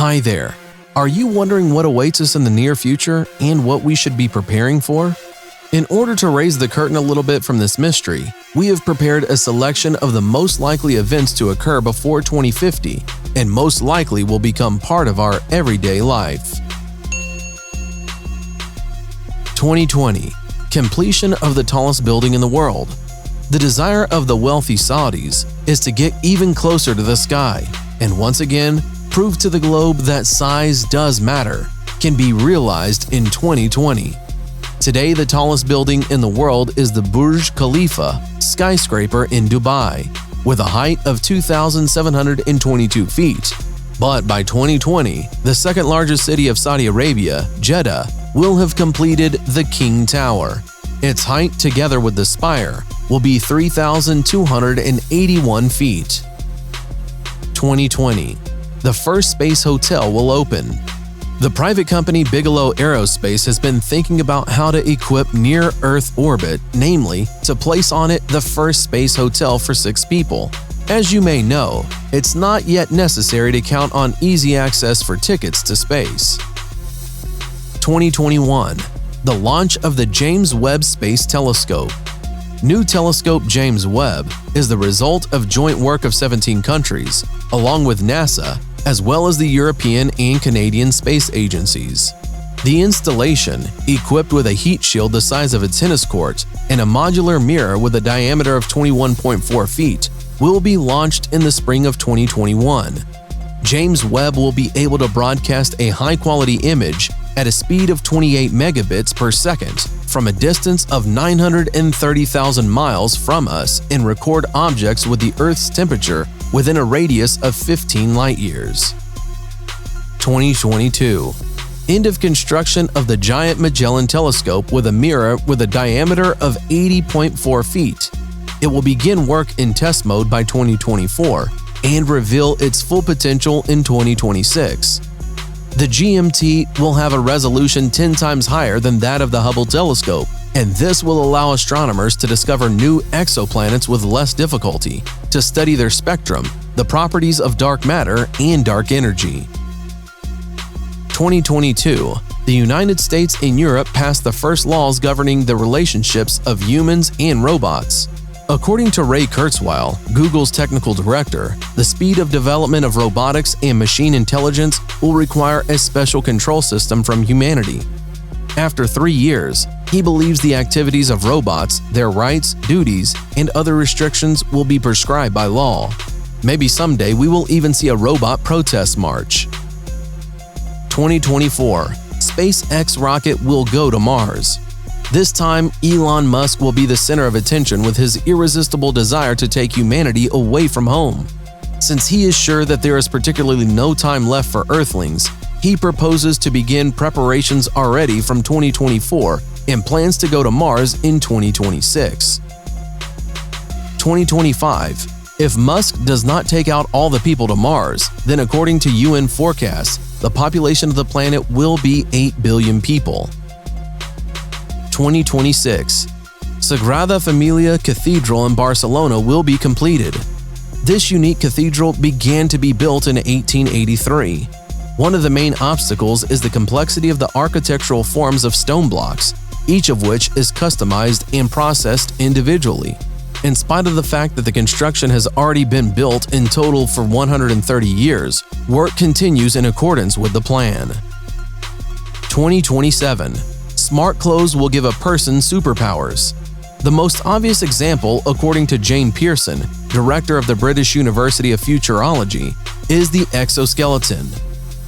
Hi there. Are you wondering what awaits us in the near future and what we should be preparing for? In order to raise the curtain a little bit from this mystery, we have prepared a selection of the most likely events to occur before 2050 and most likely will become part of our everyday life. 2020 – Completion of the tallest building in the world. The desire of the wealthy Saudis is to get even closer to the sky, and once again, prove to the globe that size does matter, can be realized in 2020. Today, the tallest building in the world is the Burj Khalifa skyscraper in Dubai, with a height of 2,722 feet. But by 2020, the second largest city of Saudi Arabia, Jeddah, will have completed the King Tower. Its height, together with the spire, will be 3,281 feet. 2020. The first space hotel will open. The private company Bigelow Aerospace has been thinking about how to equip near-Earth orbit, namely, to place on it the first space hotel for 6 people. As you may know, it's not yet necessary to count on easy access for tickets to space. 2021. The launch of the James Webb Space Telescope. New telescope James Webb is the result of joint work of 17 countries, along with NASA, as well as the European and Canadian space agencies. The installation, equipped with a heat shield the size of a tennis court and a modular mirror with a diameter of 21.4 feet, will be launched in the spring of 2021. James Webb will be able to broadcast a high-quality image at a speed of 28 megabits per second from a distance of 930,000 miles from us and record objects with the Earth's temperature within a radius of 15 light-years. 2022. End of construction of the giant Magellan telescope with a mirror with a diameter of 80.4 feet. It will begin work in test mode by 2024 and reveal its full potential in 2026. The GMT will have a resolution 10 times higher than that of the Hubble telescope, and this will allow astronomers to discover new exoplanets with less difficulty, to study their spectrum, the properties of dark matter, and dark energy. 2022. The United States and Europe passed the first laws governing the relationships of humans and robots. According to Ray Kurzweil, Google's technical director, the speed of development of robotics and machine intelligence will require a special control system from humanity. After 3 years, he believes the activities of robots, their rights, duties, and other restrictions will be prescribed by law. Maybe someday we will even see a robot protest march. 2024. SpaceX rocket will go to Mars. This time, Elon Musk will be the center of attention with his irresistible desire to take humanity away from home. Since he is sure that there is particularly no time left for Earthlings, he proposes to begin preparations already from 2024 and plans to go to Mars in 2026. 2025. If Musk does not take out all the people to Mars, then according to UN forecasts, the population of the planet will be 8 billion people. 2026. Sagrada Famlia Cathedral in Barcelona will be completed. This unique cathedral began to be built in 1883. One of the main obstacles is the complexity of the architectural forms of stone blocks, each of which is customized and processed individually. In spite of the fact that the construction has already been built in total for 130 years, work continues in accordance with the plan. 2027. Smart clothes will give a person superpowers. The most obvious example, according to Jane Pearson, director of the British University of Futurology, is the exoskeleton.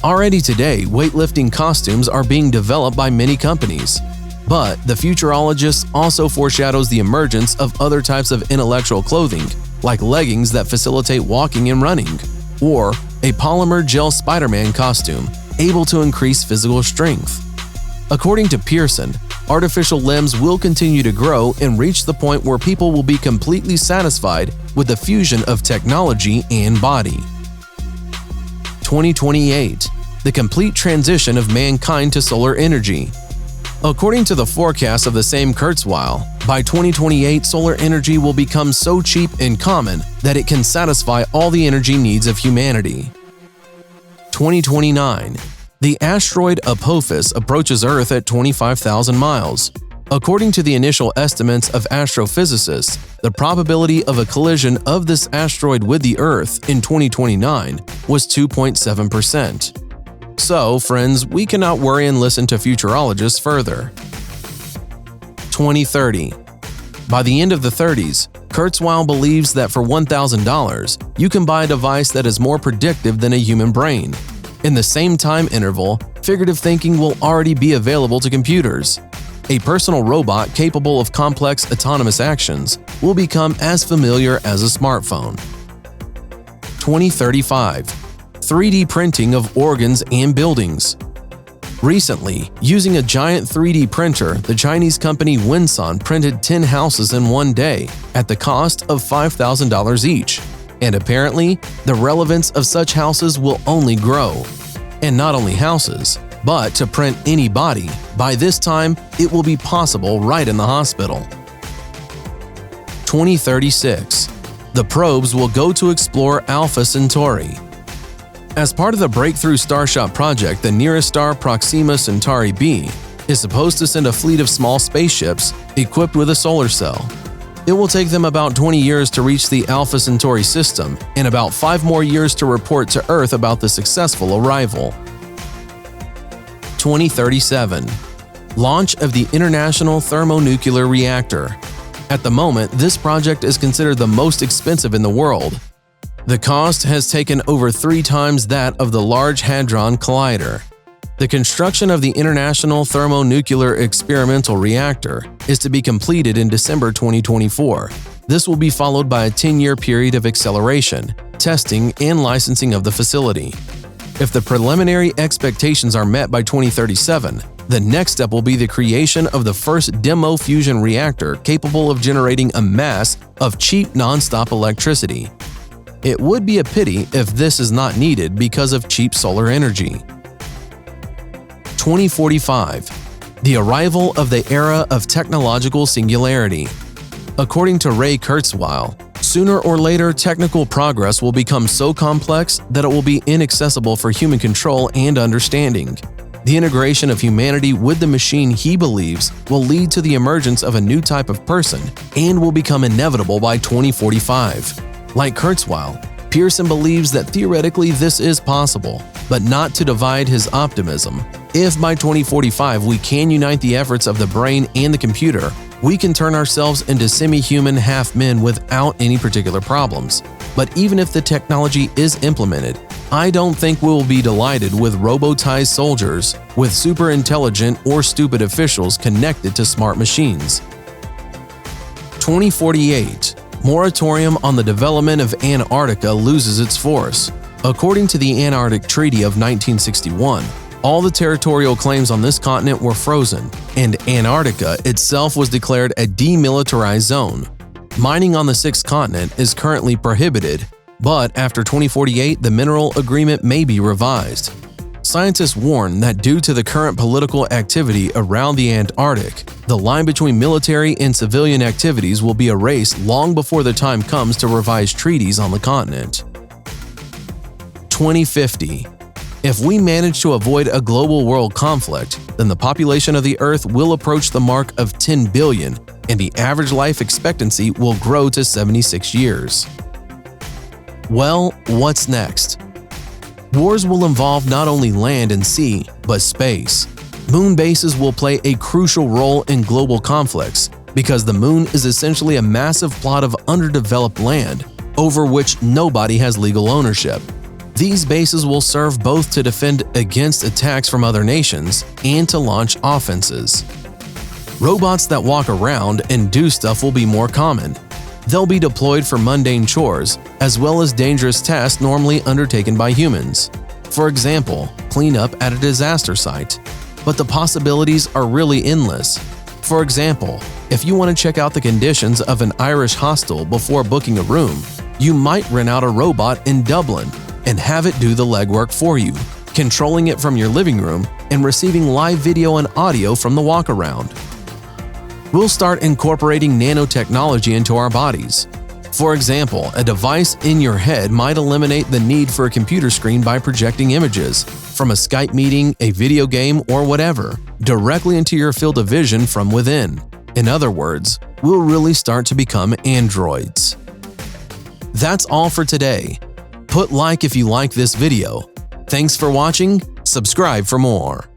Already today, weightlifting costumes are being developed by many companies. But the futurologist also foreshadows the emergence of other types of intellectual clothing, like leggings that facilitate walking and running, or a polymer gel Spider-Man costume able to increase physical strength. According to Pearson, artificial limbs will continue to grow and reach the point where people will be completely satisfied with the fusion of technology and body. 2028. The complete transition of mankind to solar energy. According to the forecast of the same Kurzweil, by 2028 solar energy will become so cheap and common that it can satisfy all the energy needs of humanity. 2029. The asteroid Apophis approaches Earth at 25,000 miles. According to the initial estimates of astrophysicists, the probability of a collision of this asteroid with the Earth in 2029 was 2.7%. So, friends, we cannot worry and listen to futurologists further. 2030. By the end of the 30s, Kurzweil believes that for $1,000, you can buy a device that is more predictive than a human brain. In the same time interval, figurative thinking will already be available to computers. A personal robot capable of complex autonomous actions will become as familiar as a smartphone. 2035. 3D printing of organs and buildings. Recently, using a giant 3D printer, the Chinese company Winson printed 10 houses in one day at the cost of $5,000 each. And apparently, the relevance of such houses will only grow. And not only houses, but to print any body. By this time, it will be possible right in the hospital. 2036. The probes will go to explore Alpha Centauri. As part of the Breakthrough Starshot project, the nearest star Proxima Centauri b is supposed to send a fleet of small spaceships equipped with a solar cell. It will take them about 20 years to reach the Alpha Centauri system and about 5 more years to report to Earth about the successful arrival. 2037. Launch of the International Thermonuclear Reactor. At the moment, this project is considered the most expensive in the world. The cost has taken over 3 times that of the Large Hadron Collider. The construction of the International Thermonuclear Experimental Reactor is to be completed in December 2024. This will be followed by a 10-year period of acceleration, testing, and licensing of the facility. If the preliminary expectations are met by 2037, the next step will be the creation of the first demo fusion reactor capable of generating a mass of cheap nonstop electricity. It would be a pity if this is not needed because of cheap solar energy. 2045. The arrival of the era of technological singularity. According to Ray Kurzweil, sooner or later technical progress will become so complex that it will be inaccessible for human control and understanding. The integration of humanity with the machine, he believes, will lead to the emergence of a new type of person and will become inevitable by 2045. Like Kurzweil, Pearson believes that theoretically this is possible, but not to divide his optimism. If by 2045 we can unite the efforts of the brain and the computer, we can turn ourselves into semi-human half-men without any particular problems. But even if the technology is implemented, I don't think we will be delighted with robotized soldiers, with super intelligent or stupid officials connected to smart machines. 2048. Moratorium on the development of Antarctica loses its force. According to the Antarctic Treaty of 1961, all the territorial claims on this continent were frozen, and Antarctica itself was declared a demilitarized zone. Mining on the 6th continent is currently prohibited, but after 2048, the mineral agreement may be revised. Scientists warn that due to the current political activity around the Antarctic, the line between military and civilian activities will be erased long before the time comes to revise treaties on the continent. 2050. If we manage to avoid a global world conflict, then the population of the Earth will approach the mark of 10 billion, and the average life expectancy will grow to 76 years. Well, what's next? Wars will involve not only land and sea, but space. Moon bases will play a crucial role in global conflicts because the moon is essentially a massive plot of underdeveloped land over which nobody has legal ownership. These bases will serve both to defend against attacks from other nations and to launch offenses. Robots that walk around and do stuff will be more common. They'll be deployed for mundane chores, as well as dangerous tasks normally undertaken by humans. For example, clean up at a disaster site. But the possibilities are really endless. For example, if you want to check out the conditions of an Irish hostel before booking a room, you might rent out a robot in Dublin and have it do the legwork for you, controlling it from your living room and receiving live video and audio from the walk-around. We'll start incorporating nanotechnology into our bodies. For example, a device in your head might eliminate the need for a computer screen by projecting images from a Skype meeting, a video game, or whatever, directly into your field of vision from within. In other words, we'll really start to become androids. That's all for today. Put like if you like this video. Thanks for watching. Subscribe for more.